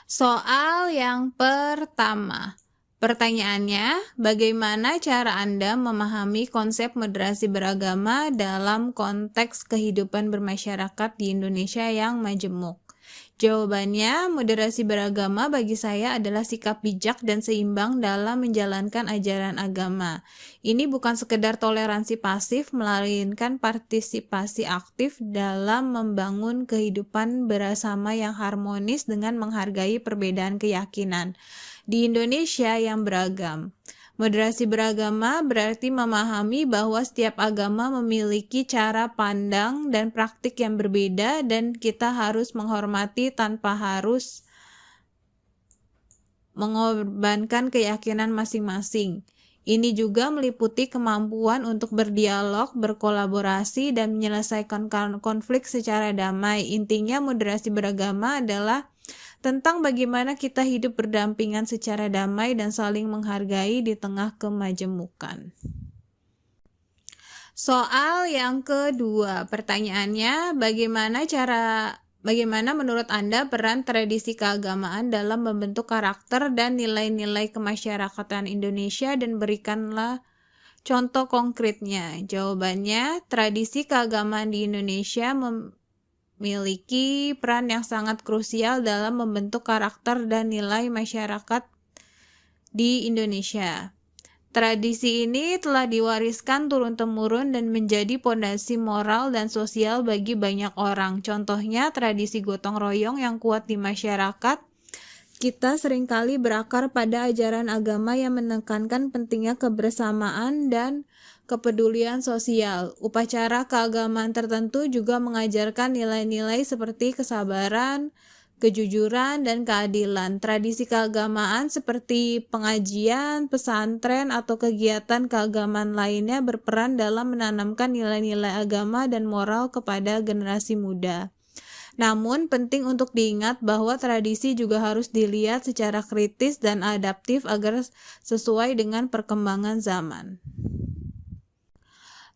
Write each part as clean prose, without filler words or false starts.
Soal yang pertama, pertanyaannya, bagaimana cara Anda memahami konsep moderasi beragama dalam konteks kehidupan bermasyarakat di Indonesia yang majemuk? Jawabannya, moderasi beragama bagi saya adalah sikap bijak dan seimbang dalam menjalankan ajaran agama. Ini bukan sekedar toleransi pasif, melainkan partisipasi aktif dalam membangun kehidupan bersama yang harmonis dengan menghargai perbedaan keyakinan di Indonesia yang beragam. Moderasi beragama berarti memahami bahwa setiap agama memiliki cara pandang dan praktik yang berbeda dan kita harus menghormati tanpa harus mengorbankan keyakinan masing-masing. Ini juga meliputi kemampuan untuk berdialog, berkolaborasi, dan menyelesaikan konflik secara damai. Intinya moderasi beragama adalah tentang bagaimana kita hidup berdampingan secara damai dan saling menghargai di tengah kemajemukan. Soal yang kedua, pertanyaannya, bagaimana menurut Anda peran tradisi keagamaan dalam membentuk karakter dan nilai-nilai kemasyarakatan Indonesia, dan berikanlah contoh konkretnya. Jawabannya, tradisi keagamaan di Indonesia memiliki peran yang sangat krusial dalam membentuk karakter dan nilai masyarakat di Indonesia. Tradisi ini telah diwariskan turun-temurun dan menjadi pondasi moral dan sosial bagi banyak orang. Contohnya, tradisi gotong royong yang kuat di masyarakat kita seringkali berakar pada ajaran agama yang menekankan pentingnya kebersamaan dan kepedulian sosial. Upacara keagamaan tertentu juga mengajarkan nilai-nilai seperti kesabaran, kejujuran, dan keadilan. Tradisi keagamaan seperti pengajian, pesantren, atau kegiatan keagamaan lainnya berperan dalam menanamkan nilai-nilai agama dan moral kepada generasi muda. Namun, penting untuk diingat bahwa tradisi juga harus dilihat secara kritis dan adaptif agar sesuai dengan perkembangan zaman.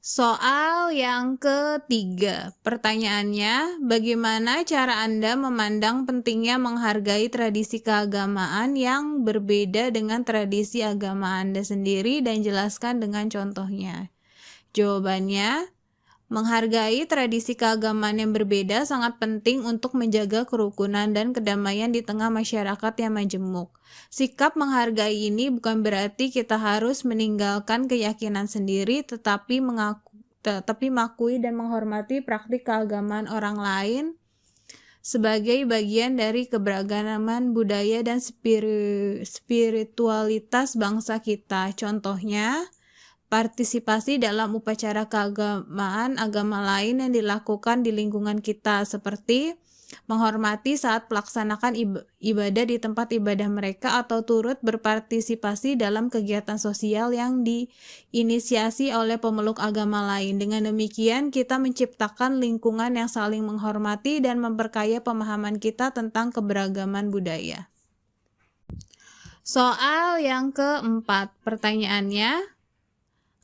Soal yang ketiga, pertanyaannya, bagaimana cara Anda memandang pentingnya menghargai tradisi keagamaan yang berbeda dengan tradisi agama Anda sendiri dan jelaskan dengan contohnya? Jawabannya, menghargai tradisi keagamaan yang berbeda sangat penting untuk menjaga kerukunan dan kedamaian di tengah masyarakat yang majemuk. Sikap menghargai ini bukan berarti kita harus meninggalkan keyakinan sendiri, tetapi mengakui dan menghormati praktik keagamaan orang lain sebagai bagian dari keberagaman budaya dan spiritualitas bangsa kita. Contohnya, partisipasi dalam upacara keagamaan agama lain yang dilakukan di lingkungan kita, seperti menghormati saat melaksanakan ibadah di tempat ibadah mereka atau turut berpartisipasi dalam kegiatan sosial yang diinisiasi oleh pemeluk agama lain. Dengan demikian, kita menciptakan lingkungan yang saling menghormati dan memperkaya pemahaman kita tentang keberagaman budaya. Soal yang keempat, pertanyaannya,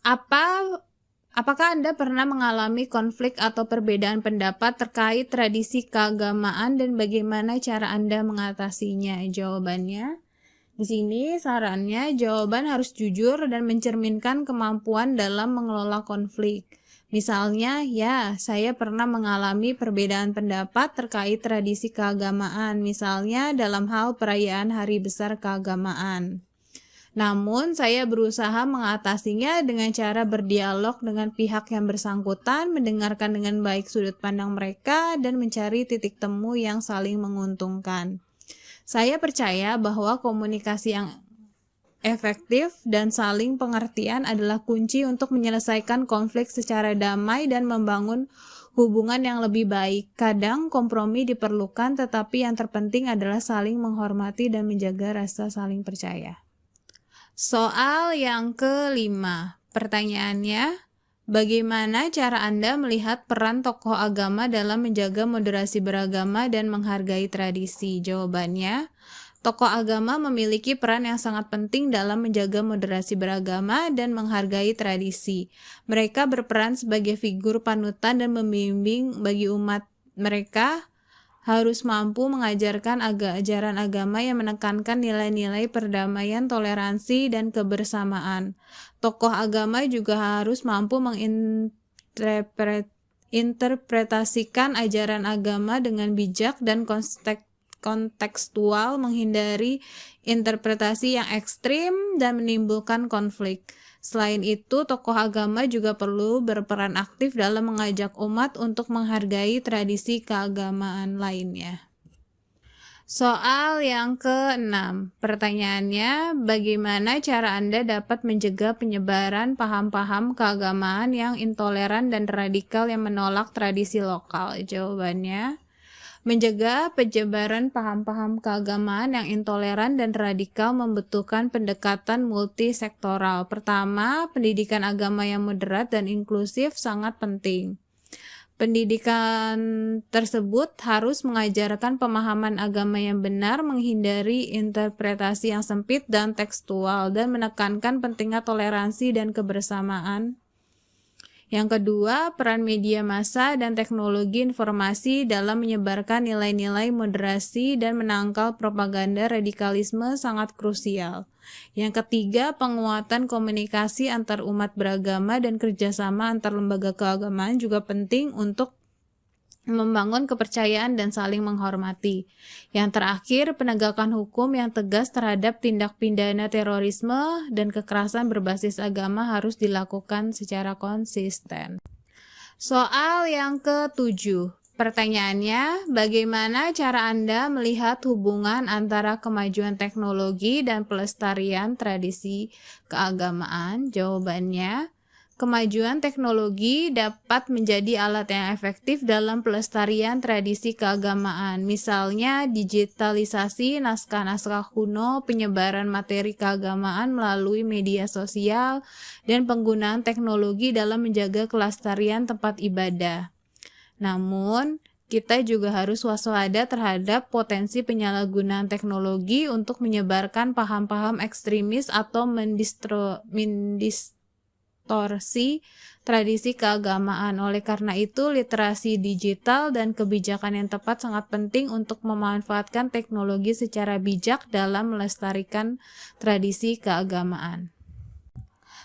apakah Anda pernah mengalami konflik atau perbedaan pendapat terkait tradisi keagamaan dan bagaimana cara Anda mengatasinya? Jawabannya, di sini sarannya jawaban harus jujur dan mencerminkan kemampuan dalam mengelola konflik. Misalnya, ya, saya pernah mengalami perbedaan pendapat terkait tradisi keagamaan, misalnya dalam hal perayaan hari besar keagamaan. Namun, saya berusaha mengatasinya dengan cara berdialog dengan pihak yang bersangkutan, mendengarkan dengan baik sudut pandang mereka, dan mencari titik temu yang saling menguntungkan. Saya percaya bahwa komunikasi yang efektif dan saling pengertian adalah kunci untuk menyelesaikan konflik secara damai dan membangun hubungan yang lebih baik. Kadang kompromi diperlukan, tetapi yang terpenting adalah saling menghormati dan menjaga rasa saling percaya. Soal yang kelima, pertanyaannya, bagaimana cara Anda melihat peran tokoh agama dalam menjaga moderasi beragama dan menghargai tradisi? Jawabannya, tokoh agama memiliki peran yang sangat penting dalam menjaga moderasi beragama dan menghargai tradisi. Mereka berperan sebagai figur panutan dan pembimbing bagi umat mereka harus mampu mengajarkan ajaran agama yang menekankan nilai-nilai perdamaian, toleransi, dan kebersamaan. Tokoh agama juga harus mampu menginterpretasikan ajaran agama dengan bijak dan kontekstual, menghindari interpretasi yang ekstrim dan menimbulkan konflik. Selain itu, tokoh agama juga perlu berperan aktif dalam mengajak umat untuk menghargai tradisi keagamaan lainnya. Soal yang ke-6, pertanyaannya, bagaimana cara Anda dapat mencegah penyebaran paham-paham keagamaan yang intoleran dan radikal yang menolak tradisi lokal? Jawabannya, mencegah penyebaran paham-paham keagamaan yang intoleran dan radikal membutuhkan pendekatan multisektoral. Pertama, pendidikan agama yang moderat dan inklusif sangat penting. Pendidikan tersebut harus mengajarkan pemahaman agama yang benar, menghindari interpretasi yang sempit dan tekstual, dan menekankan pentingnya toleransi dan kebersamaan. Yang kedua, peran media massa dan teknologi informasi dalam menyebarkan nilai-nilai moderasi dan menangkal propaganda radikalisme sangat krusial. Yang ketiga, penguatan komunikasi antar umat beragama dan kerjasama antar lembaga keagamaan juga penting untuk membangun kepercayaan dan saling menghormati. Yang terakhir, penegakan hukum yang tegas terhadap tindak pidana terorisme dan kekerasan berbasis agama harus dilakukan secara konsisten. Soal yang ke-7, pertanyaannya, bagaimana cara Anda melihat hubungan antara kemajuan teknologi dan pelestarian tradisi keagamaan? Jawabannya, kemajuan teknologi dapat menjadi alat yang efektif dalam pelestarian tradisi keagamaan, misalnya digitalisasi naskah-naskah kuno, penyebaran materi keagamaan melalui media sosial, dan penggunaan teknologi dalam menjaga kelestarian tempat ibadah. Namun, kita juga harus waspada terhadap potensi penyalahgunaan teknologi untuk menyebarkan paham-paham ekstremis atau mendistorsi tradisi keagamaan. Oleh karena itu, literasi digital dan kebijakan yang tepat sangat penting untuk memanfaatkan teknologi secara bijak dalam melestarikan tradisi keagamaan.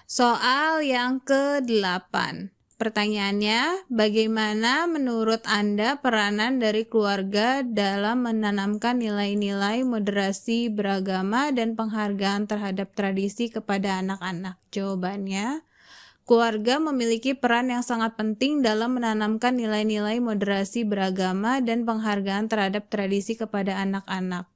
Soal yang ke-8. Pertanyaannya, bagaimana menurut Anda peranan dari keluarga dalam menanamkan nilai-nilai moderasi beragama dan penghargaan terhadap tradisi kepada anak-anak? Jawabannya, keluarga memiliki peran yang sangat penting dalam menanamkan nilai-nilai moderasi beragama dan penghargaan terhadap tradisi kepada anak-anak.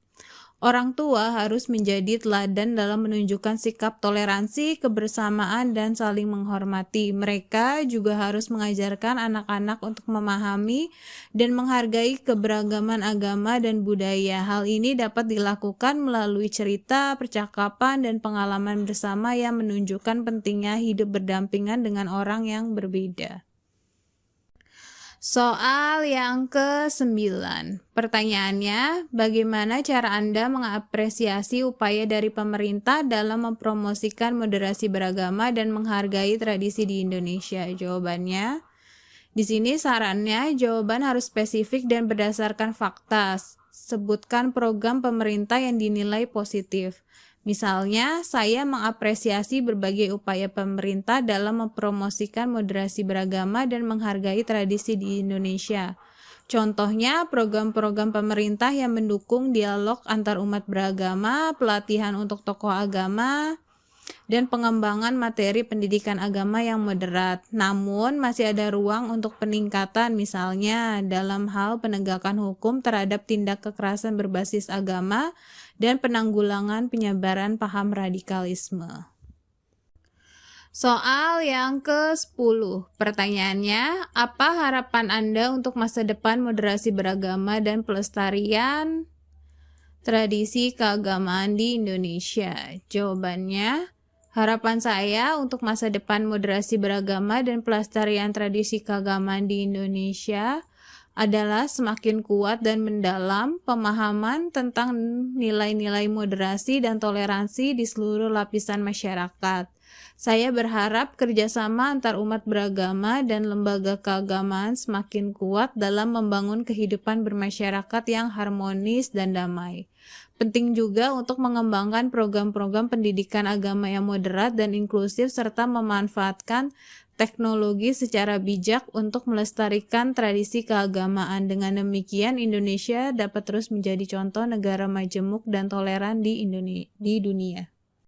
Orang tua harus menjadi teladan dalam menunjukkan sikap toleransi, kebersamaan, dan saling menghormati. Mereka juga harus mengajarkan anak-anak untuk memahami dan menghargai keberagaman agama dan budaya. Hal ini dapat dilakukan melalui cerita, percakapan, dan pengalaman bersama yang menunjukkan pentingnya hidup berdampingan dengan orang yang berbeda. Soal yang ke-9. Pertanyaannya, bagaimana cara Anda mengapresiasi upaya dari pemerintah dalam mempromosikan moderasi beragama dan menghargai tradisi di Indonesia? Jawabannya, di sini sarannya jawaban harus spesifik dan berdasarkan fakta. Sebutkan program pemerintah yang dinilai positif. Misalnya, saya mengapresiasi berbagai upaya pemerintah dalam mempromosikan moderasi beragama dan menghargai tradisi di Indonesia. Contohnya, program-program pemerintah yang mendukung dialog antar umat beragama, pelatihan untuk tokoh agama, dan pengembangan materi pendidikan agama yang moderat. Namun, masih ada ruang untuk peningkatan, misalnya dalam hal penegakan hukum terhadap tindak kekerasan berbasis agama dan penanggulangan penyebaran paham radikalisme. Soal yang ke-10. Pertanyaannya, apa harapan Anda untuk masa depan moderasi beragama dan pelestarian tradisi keagamaan di Indonesia? Jawabannya, harapan saya untuk masa depan moderasi beragama dan pelestarian tradisi keagamaan di Indonesia adalah semakin kuat dan mendalam pemahaman tentang nilai-nilai moderasi dan toleransi di seluruh lapisan masyarakat. Saya berharap kerjasama antar umat beragama dan lembaga keagamaan semakin kuat dalam membangun kehidupan bermasyarakat yang harmonis dan damai. Penting juga untuk mengembangkan program-program pendidikan agama yang moderat dan inklusif serta memanfaatkan teknologi secara bijak untuk melestarikan tradisi keagamaan. Dengan demikian, Indonesia dapat terus menjadi contoh negara majemuk dan toleran di dunia.